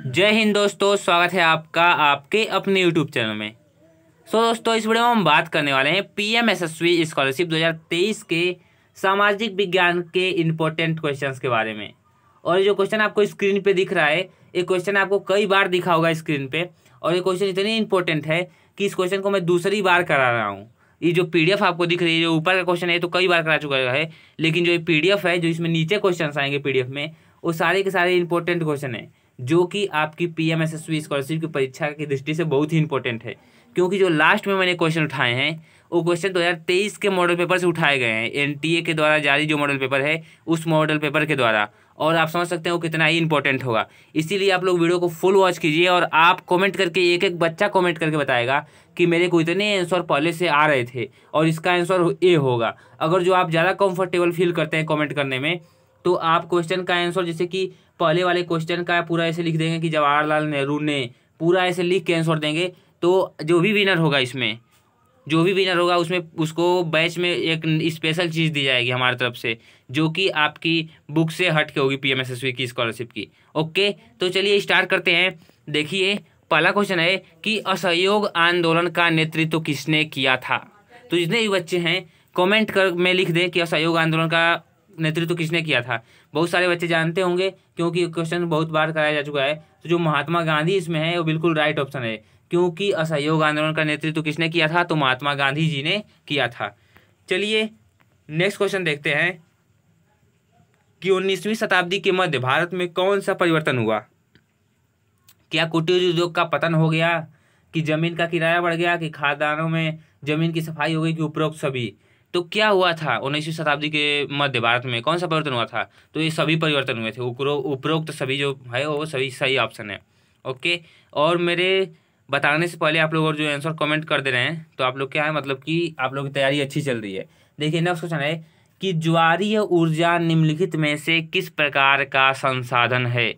जय हिंद दोस्तों, स्वागत है आपका आपके अपने यूट्यूब चैनल में। दोस्तों, इस वीडियो में हम बात करने वाले हैं पीएम यशस्वी स्कॉलरशिप 2023 के सामाजिक विज्ञान के इम्पोर्टेंट क्वेश्चंस के बारे में। और ये जो क्वेश्चन आपको स्क्रीन पे दिख रहा है, ये क्वेश्चन आपको कई बार दिखा होगा स्क्रीन पे। और ये क्वेश्चन इतनी इंपॉर्टेंट है कि इस क्वेश्चन को मैं दूसरी बार करा रहा हूँ। ये जो पीडीएफ आपको दिख रही है, जो ऊपर का क्वेश्चन है, तो कई बार करा चुका है, लेकिन जो ये पीडीएफ है, जो इसमें नीचे क्वेश्चन आएंगे पीडीएफ में, वो सारे के सारे इंपॉर्टेंट क्वेश्चन है जो कि आपकी पीएम यशस्वी स्कॉलरशिप की परीक्षा की दृष्टि से बहुत ही इंपॉर्टेंट है। क्योंकि जो लास्ट में मैंने क्वेश्चन उठाए हैं वो क्वेश्चन 2023 के मॉडल पेपर से उठाए गए हैं, एनटीए के द्वारा जारी जो मॉडल पेपर है उस मॉडल पेपर के द्वारा। और आप समझ सकते हैं वो कितना ही इंपॉर्टेंट होगा। इसीलिए आप लोग वीडियो को फुल वॉच कीजिए और आप कमेंट करके, एक एक बच्चा कमेंट करके बताएगा कि मेरे को इतने आंसर पहले से आ रहे थे और इसका आंसर ए होगा। अगर जो आप ज़्यादा कंफर्टेबल फील करते हैं कमेंट करने में, तो आप क्वेश्चन का आंसर, जैसे कि पहले वाले क्वेश्चन का पूरा ऐसे लिख देंगे कि जवाहरलाल नेहरू ने, पूरा ऐसे लिख के आंसर देंगे, तो जो भी विनर होगा इसमें, जो भी विनर होगा उसमें उसको बैच में एक स्पेशल चीज़ दी जाएगी हमारी तरफ से, जो कि आपकी बुक से हट के होगी पीएम यशस्वी की स्कॉलरशिप की। ओके, तो चलिए स्टार्ट करते हैं। देखिए, पहला क्वेश्चन है कि असहयोग आंदोलन का नेतृत्व किसने किया था। तो जितने भी बच्चे हैं कमेंट कर में लिख दें कि असहयोग आंदोलन का नेतृत्व किसने किया था। बहुत सारे बच्चे जानते होंगे क्योंकि क्वेश्चन बहुत बार कराया जा चुका है। तो जो महात्मा गांधी इसमें है वो बिल्कुल राइट ऑप्शन है, क्योंकि असहयोग आंदोलन का नेतृत्व किसने किया था, तो महात्मा गांधी जी ने किया था। चलिए नेक्स्ट क्वेश्चन देखते हैं कि 19वीं शताब्दी के मध्य भारत में कौन सा परिवर्तन हुआ। क्या कुटीर उद्योग का पतन हो गया, कि जमीन का किराया बढ़ गया, कि खादानों में जमीन की सफाई हो गई, कि उपरोक्त सभी। तो क्या हुआ था 19वीं शताब्दी के मध्य भारत में, कौन सा परिवर्तन हुआ था, तो ये सभी परिवर्तन हुए थे। उपरोक्त सभी जो है वो सभी सही ऑप्शन है। ओके, और मेरे बताने से पहले आप लोग और जो आंसर कमेंट कर दे रहे हैं, तो आप लोग क्या है, मतलब कि आप लोग की तैयारी अच्छी चल रही है। देखिए नेक्स्ट क्वेश्चन है कि ज्वारीय ऊर्जा निम्नलिखित में से किस प्रकार का संसाधन है।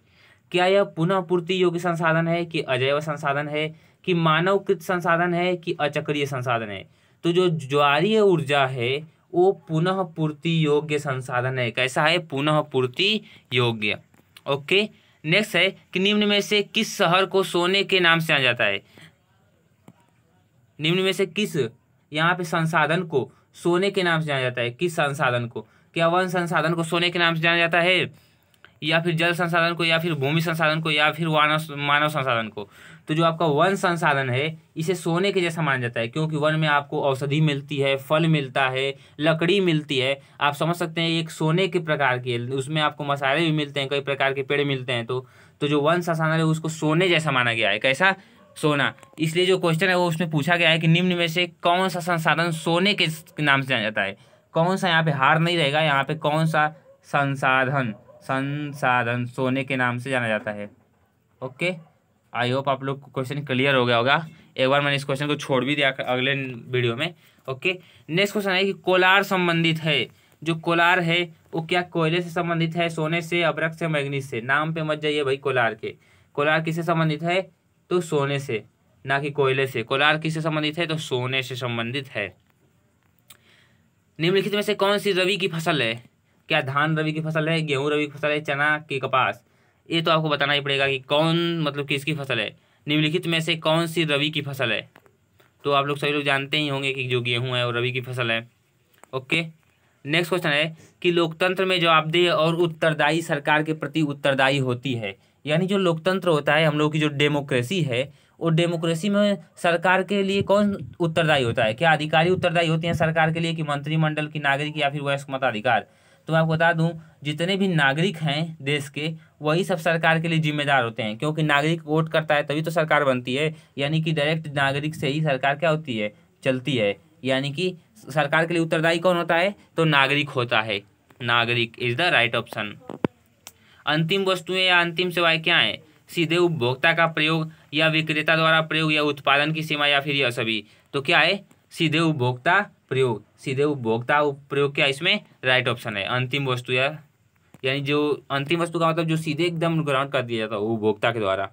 क्या यह पुनः पूर्ति योग्य संसाधन है, कि अजैव संसाधन है, कि मानवकृत संसाधन है, कि अचक्रीय संसाधन है। तो जो ज्वारीय ऊर्जा है वो पुनः पूर्ति योग्य संसाधन है। कैसा है, पुनः पूर्ति योग्य। ओके, नेक्स्ट है कि निम्न में से किस शहर को सोने के नाम से जाना जाता है। निम्न में से किस, यहाँ पे संसाधन को सोने के नाम से जाना जाता है, किस संसाधन को। क्या वन संसाधन को सोने के नाम से जाना जाता है, या फिर जल संसाधन को, या फिर भूमि संसाधन को, या फिर मानव संसाधन को। तो जो आपका वन संसाधन है इसे सोने के जैसा माना जाता है, क्योंकि वन में आपको औषधि मिलती है, फल मिलता है, लकड़ी मिलती है। आप समझ सकते हैं एक सोने के प्रकार की है, उसमें आपको मसाले भी मिलते हैं, कई प्रकार के पेड़ मिलते हैं। तो जो वन संसाधन है उसको सोने जैसा माना गया है। कैसा, सोना। इसलिए जो क्वेश्चन है वो उसमें पूछा गया है कि निम्न में से कौन सा संसाधन सोने के नाम से जाना जाता है। कौन सा, यहाँ पे हार नहीं रहेगा, यहाँ पे कौन सा संसाधन सोने के नाम से जाना जाता है। ओके, आई होप आप लोग को क्वेश्चन क्लियर हो गया होगा। एक बार मैंने इस क्वेश्चन को छोड़ भी दिया अगले वीडियो में। ओके, नेक्स्ट क्वेश्चन है कि कोलार संबंधित है। जो कोलार है वो क्या कोयले से संबंधित है, सोने से, अभ्रक से, मैग्नीज से। नाम पे मत जाइए भाई कोलार के। कोलार किससे संबंधित है, तो सोने से, ना कि कोयले से। कोलार किससे संबंधित है, तो सोने से संबंधित है। निम्नलिखित में से कौन सी रबी की फसल है। क्या धान रबी की फसल है, गेहूं रबी की फसल है, चना की कपास। ये तो आपको बताना ही पड़ेगा कि कौन, मतलब किसकी फसल है। निम्नलिखित में से कौन सी रबी की फसल है। तो आप लोग सभी लोग जानते ही होंगे कि जो गेहूं है वो रबी की फसल है। ओके, नेक्स्ट क्वेश्चन है कि लोकतंत्र में जवाबदेह और उत्तरदायी सरकार के प्रति उत्तरदायी होती है। यानी जो लोकतंत्र होता है, हम लोग की जो डेमोक्रेसी है, वो डेमोक्रेसी में सरकार के लिए कौन उत्तरदायी होता है। क्या अधिकारी उत्तरदायी होते हैं सरकार के लिए, कि मंत्रिमंडल, की नागरिक, या फिर वयस्क मताधिकार। तो मैं आपको बता दूं, जितने भी नागरिक हैं देश के, वही सब सरकार के लिए जिम्मेदार होते हैं, क्योंकि नागरिक वोट करता है तभी तो सरकार बनती है। यानी कि डायरेक्ट नागरिक से ही सरकार क्या होती है, चलती है। यानी कि सरकार के लिए उत्तरदायी कौन होता है, तो नागरिक होता है। नागरिक इज द राइट ऑप्शन। अंतिम वस्तुएं या अंतिम सेवाएं क्या है। सीधे उपभोक्ता का प्रयोग, या विक्रेता द्वारा प्रयोग, या उत्पादन की सीमा, या फिर यह सभी। तो क्या है, सीधे उपभोक्ता प्रयोग। सीधे उपभोक्ता प्रयोग क्या इसमें राइट ऑप्शन है। अंतिम वस्तु, या यानी जो अंतिम वस्तु का मतलब जो सीधे एकदम ग्रहण कर दिया जाता है उपभोक्ता के द्वारा।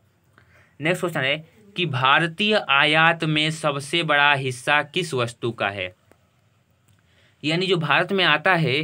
नेक्स्ट क्वेश्चन है कि भारतीय आयात में सबसे बड़ा हिस्सा किस वस्तु का है। यानी जो भारत में आता है,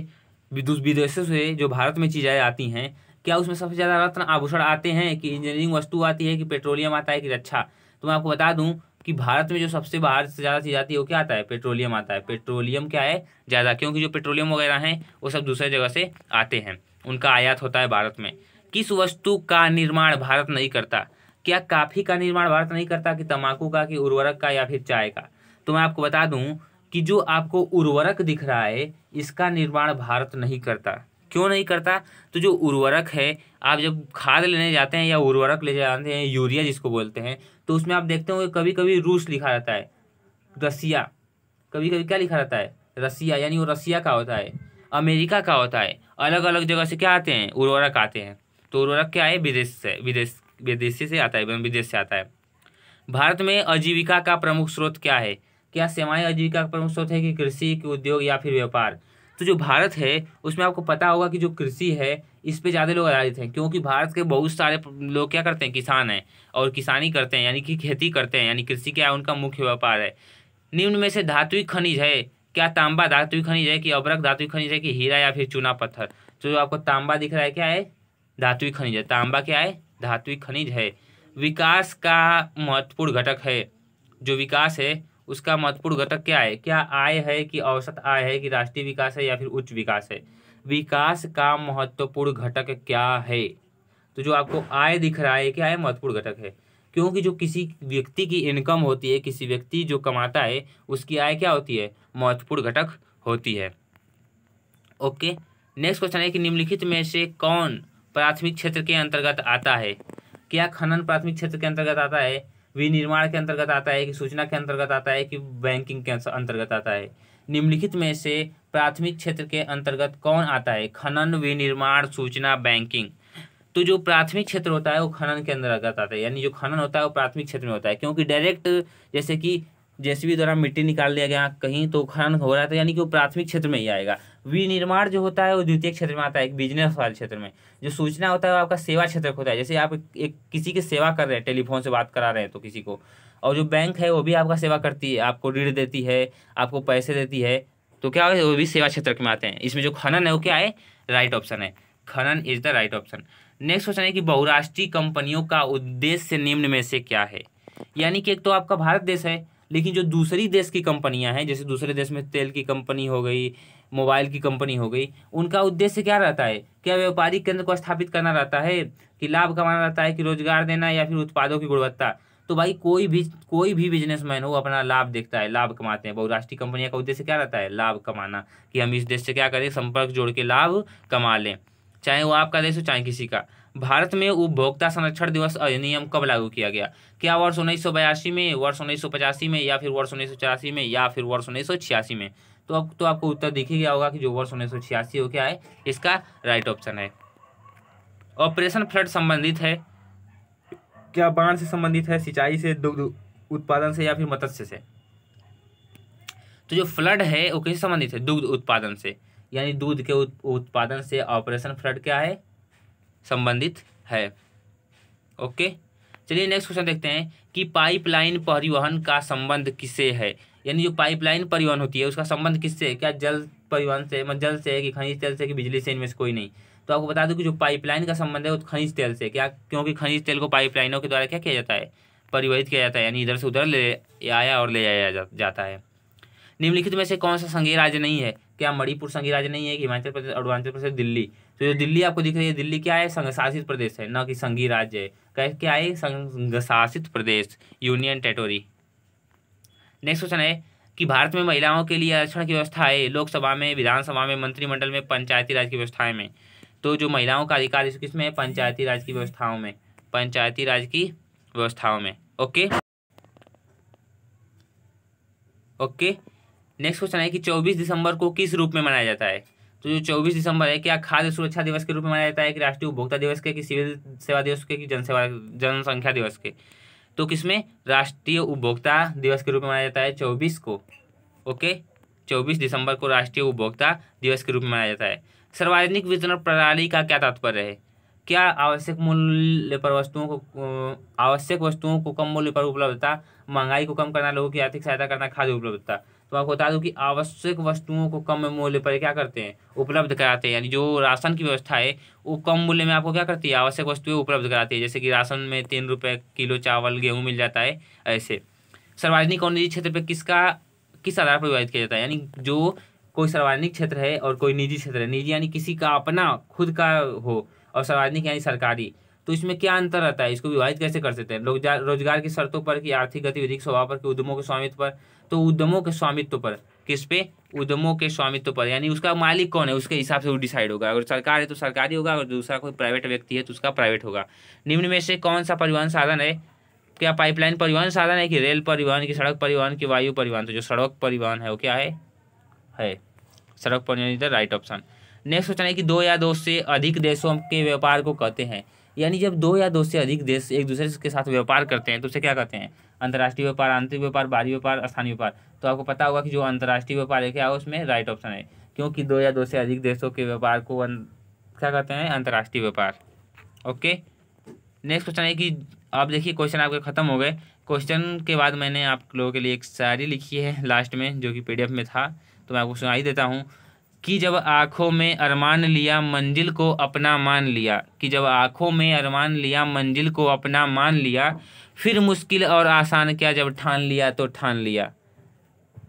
विदेशों से जो भारत में चीज़ें आती हैं, क्या उसमें सबसे ज़्यादा रत्न आभूषण आते हैं, कि इंजीनियरिंग वस्तु आती है, कि पेट्रोलियम आता है, कि रक्षा? तो मैं आपको बता दूं कि भारत में जो सबसे बाहर से ज़्यादा चीज़ आती है वो क्या आता है? पेट्रोलियम आता है। पेट्रोलियम क्या है? ज़्यादा, क्योंकि जो पेट्रोलियम वगैरह हैं वो सब दूसरे जगह से आते हैं, उनका आयात होता है भारत में। किस वस्तु का निर्माण भारत नहीं करता? क्या कॉफी का निर्माण भारत नहीं करता, कि तंबाकू का, कि उर्वरक का, या फिर चाय का? तो मैं आपको बता दूं कि जो आपको उर्वरक दिख रहा है इसका निर्माण भारत नहीं करता। क्यों नहीं करता? तो जो उर्वरक है, आप जब खाद लेने जाते हैं या उर्वरक ले जाते हैं, यूरिया जिसको बोलते हैं, तो उसमें आप देखते होंगे कभी कभी रूस लिखा रहता है, रसिया, कभी कभी क्या लिखा रहता है? रसिया, यानी वो रसिया का होता है, अमेरिका का होता है। अलग अलग जगह से क्या आते हैं? उर्वरक आते हैं। तो उर्वरक क्या है? विदेश से, विदेशी से आता है, विदेश से आता है। भारत में आजीविका का प्रमुख स्रोत क्या है? क्या सेवाएं आजीविका का प्रमुख स्रोत है, कि कृषि, कि उद्योग, या फिर व्यापार? तो जो भारत है उसमें आपको पता होगा कि जो कृषि है इस पे ज़्यादा लोग आधारित हैं, क्योंकि भारत के बहुत सारे लोग क्या करते हैं? किसान हैं, और किसानी करते हैं, यानी कि खेती करते हैं, यानी कृषि क्या है? उनका मुख्य व्यापार है। निम्न में से धात्विक खनिज है, क्या तांबा धात्विक खनिज है, कि अभ्रक धात्विक खनिज है, कि हीरा, या फिर चूना पत्थर? तो जो आपको तांबा दिख रहा है क्या है? धात्विक खनिज है। तांबा क्या है? धात्विक खनिज है। विकास का महत्वपूर्ण घटक है, जो विकास है उसका महत्वपूर्ण घटक क्या है? क्या आय है, कि औसत आय है, कि राष्ट्रीय विकास है, या फिर उच्च विकास है? विकास का महत्वपूर्ण घटक क्या है? तो जो आपको आय दिख रहा है क्या है? महत्वपूर्ण घटक है, क्योंकि जो किसी व्यक्ति की इनकम होती है, किसी व्यक्ति जो कमाता है उसकी आय क्या होती है? महत्वपूर्ण घटक होती है। ओके, नेक्स्ट क्वेश्चन है कि निम्नलिखित में से कौन प्राथमिक क्षेत्र के अंतर्गत आता है? क्या खनन प्राथमिक क्षेत्र के अंतर्गत आता है, विनिर्माण के अंतर्गत आता है, कि सूचना के अंतर्गत आता है, कि बैंकिंग के अंतर्गत आता है? निम्नलिखित में से प्राथमिक क्षेत्र के अंतर्गत कौन आता है? खनन, विनिर्माण, सूचना, बैंकिंग। तो जो प्राथमिक क्षेत्र होता है वो खनन के अंतर्गत आता है, यानी जो खनन होता है वो प्राथमिक क्षेत्र में होता है, क्योंकि डायरेक्ट जैसे कि जेसीबी द्वारा मिट्टी निकाल लिया गया कहीं तो खनन हो रहा था, यानी कि वो प्राथमिक क्षेत्र में ही आएगा। विनिर्माण जो होता है वो द्वितीय क्षेत्र में आता है, एक बिजनेस वाले क्षेत्र में। जो सूचना होता है वो आपका सेवा क्षेत्र होता है, जैसे आप एक किसी की सेवा कर रहे हैं, टेलीफोन से बात करा रहे हैं तो किसी को। और जो बैंक है वो भी आपका सेवा करती है, आपको ऋण देती है, आपको पैसे देती है, तो क्या है? वो भी सेवा क्षेत्र में आते हैं। इसमें जो खनन है वो क्या है? राइट ऑप्शन है, खनन is the right option. Next question है कि बहुराष्ट्रीय कंपनियों का उद्देश्य निम्न में से क्या है? यानी कि एक तो आपका भारत देश है, लेकिन जो दूसरी देश की कंपनियां हैं, जैसे दूसरे देश में तेल की कंपनी हो गई, मोबाइल की कंपनी हो गई, उनका उद्देश्य क्या रहता है? क्या व्यापारिक केंद्र को स्थापित करना रहता है, कि लाभ कमाना रहता है, कि रोजगार देना, या फिर उत्पादों की गुणवत्ता? तो भाई कोई भी बिजनेसमैन हो अपना लाभ देखता है, लाभ कमाते हैं। बहुराष्ट्रीय कंपनियों का उद्देश्य क्या रहता है? लाभ कमाना, कि हम इस देश से क्या करें? संपर्क जोड़ के लाभ कमा लें, चाहे वो आपका देश हो चाहे किसी का। भारत में उपभोक्ता संरक्षण दिवस अधिनियम कब लागू किया गया? क्या वर्ष 1982 में, वर्ष 1985 में, या फिर वर्ष 1984 में, या फिर वर्ष 1986 में? तो अब तो आपको उत्तर दिख ही गया होगा कि जो वर्ष 1986 हो क्या है? इसका राइट ऑप्शन है। ऑपरेशन फ्लड संबंधित है, क्या बाढ़ से संबंधित है, सिंचाई से, दुग्ध उत्पादन से, या फिर मत्स्य से? तो जो फ्लड है वो किससे संबंधित है? दुग्ध उत्पादन से, यानी दूध के उत्पादन से ऑपरेशन फ्लड क्या है? संबंधित है। ओके, चलिए नेक्स्ट क्वेश्चन देखते हैं कि पाइपलाइन परिवहन का संबंध किससे है? यानी जो पाइपलाइन परिवहन होती है उसका संबंध किससे है? क्या जल परिवहन से, मतलब जल से है, कि खनिज तेल से, कि बिजली से? इनमें से कोई नहीं। तो आपको बता दूं कि जो पाइपलाइन का संबंध है वो खनिज तेल से। क्या? क्योंकि खनिज तेल को पाइपलाइनों के द्वारा क्या किया जाता है? परिवहित किया जाता है, यानी इधर से उधर ले आया और ले जाया जाता है। निम्नलिखित में से कौन सा संघीय राज्य नहीं है? क्या मणिपुर संघीय राज्य नहीं है, कि हिमाचल प्रदेश, अरुणाचल प्रदेश, दिल्ली? तो जो दिल्ली आपको दिख रही है, दिल्ली क्या है? संघ शासित प्रदेश है, न कि संघीय राज्य है। क्या है? संघ शासित प्रदेश, यूनियन टेरिटोरी। नेक्स्ट क्वेश्चन है कि भारत में महिलाओं के लिए आरक्षण की व्यवस्था है लोकसभा में, विधानसभा में, मंत्रिमंडल में, पंचायती राज की व्यवस्थाएं में? तो जो महिलाओं का अधिकार किसमें है? पंचायती राज की व्यवस्थाओं में, पंचायती राज की व्यवस्थाओं में। ओके ओके, नेक्स्ट क्वेश्चन है कि 24 दिसंबर को किस रूप में मनाया जाता है? तो जो 24 दिसंबर है, क्या खाद्य सुरक्षा दिवस के रूप में मनाया जाता है, कि राष्ट्रीय उपभोक्ता दिवस के, कि सिविल सेवा दिवस के, कि जनसंख्या दिवस के? तो किसमें? राष्ट्रीय उपभोक्ता दिवस के रूप में मनाया जाता है 24 को। ओके, 24 दिसंबर को राष्ट्रीय उपभोक्ता दिवस के रूप में मनाया जाता है। सार्वजनिक वितरण प्रणाली का क्या तात्पर्य है? क्या आवश्यक मूल्य पर आवश्यक वस्तुओं को कम मूल्य पर उपलब्धता, महंगाई को कम करना, लोगों की आर्थिक सहायता करना, खाद्य उपलब्धता? तो आपको बता दूं कि आवश्यक वस्तुओं को कम मूल्य पर क्या करते हैं, उपलब्ध कराते हैं। यानी जो राशन की व्यवस्था है वो कम मूल्य में आपको क्या करती है, आवश्यक वस्तुएं उपलब्ध कराती है। जैसे कि राशन में 3 रुपये किलो चावल गेहूँ मिल जाता है। ऐसे सार्वजनिक और निजी क्षेत्र पर किस आधार पर विभाजित किया जाता है। यानी जो कोई सार्वजनिक क्षेत्र है और कोई निजी क्षेत्र है, निजी यानी किसी का अपना खुद का हो, और सार्वजनिक यानी सरकारी, तो इसमें क्या अंतर रहता है, इसको विभाजित कैसे कर सकते हैं। रोजगार की शर्तों पर, कि आर्थिक गतिविधि के स्वभाव पर, कि उद्यमों के स्वामित्व पर। तो उद्यमों के स्वामित्व पर, किस पे, उद्यमों के स्वामित्व पर, यानी उसका मालिक कौन है उसके हिसाब से वो डिसाइड होगा। अगर सरकार है तो सरकारी होगा, अगर दूसरा कोई प्राइवेट व्यक्ति है तो उसका प्राइवेट होगा। निम्न में से कौन सा परिवहन साधन है, क्या पाइपलाइन परिवहन साधन है, कि रेल परिवहन, की सड़क परिवहन, की वायु परिवहन। तो जो सड़क परिवहन है वो क्या है सड़क परिवहन is the right option. Next question है कि दो या दो से अधिक देशों के व्यापार को कहते हैं। यानी जब दो या दो से अधिक देश एक दूसरे के साथ व्यापार करते हैं तो उसे क्या कहते हैं, अंतर्राष्ट्रीय व्यापार, आंतरिक व्यापार, बाहरी व्यापार, स्थानीय व्यापार। तो आपको पता होगा कि जो अंतर्राष्ट्रीय व्यापार है क्या है, उसमें राइट ऑप्शन है, क्योंकि दो या दो से अधिक देशों के व्यापार को क्या कहते हैं, अंतर्राष्ट्रीय व्यापार। ओके, नेक्स्ट क्वेश्चन है कि आप देखिए क्वेश्चन आपके खत्म हो गए। क्वेश्चन के बाद मैंने आप लोगों के लिए एक शायरी लिखी है लास्ट में, जो कि PDF में था, तो मैं आपको सुनाई देता हूँ कि जब आँखों में अरमान लिया मंजिल को अपना मान लिया, कि जब आँखों में अरमान लिया मंजिल को अपना मान लिया, फिर मुश्किल और आसान क्या जब ठान लिया तो ठान लिया।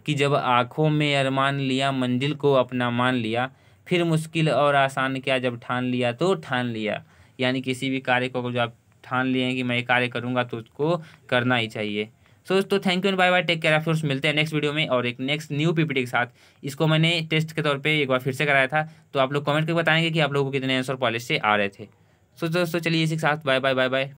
कि जब आँखों में अरमान लिया मंजिल को अपना मान लिया, फिर मुश्किल और आसान क्या जब ठान लिया तो ठान लिया। यानी किसी भी कार्य को जो आप ठान लिए हैं कि मैं ये कार्य करूँगा तो उसको करना ही चाहिए। सो दोस्तों thank you and bye bye, take care of yours. मिलते हैं नेक्स्ट वीडियो में और एक नेक्स्ट न्यू PPT के साथ। इसको मैंने टेस्ट के तौर पे एक बार फिर से कराया था, तो आप लोग कमेंट करके बताएंगे कि आप लोगों को कितने आंसर पहले से आ रहे थे। सो दोस्तों चलिए इसी के साथ बाय बाय बाय बाय।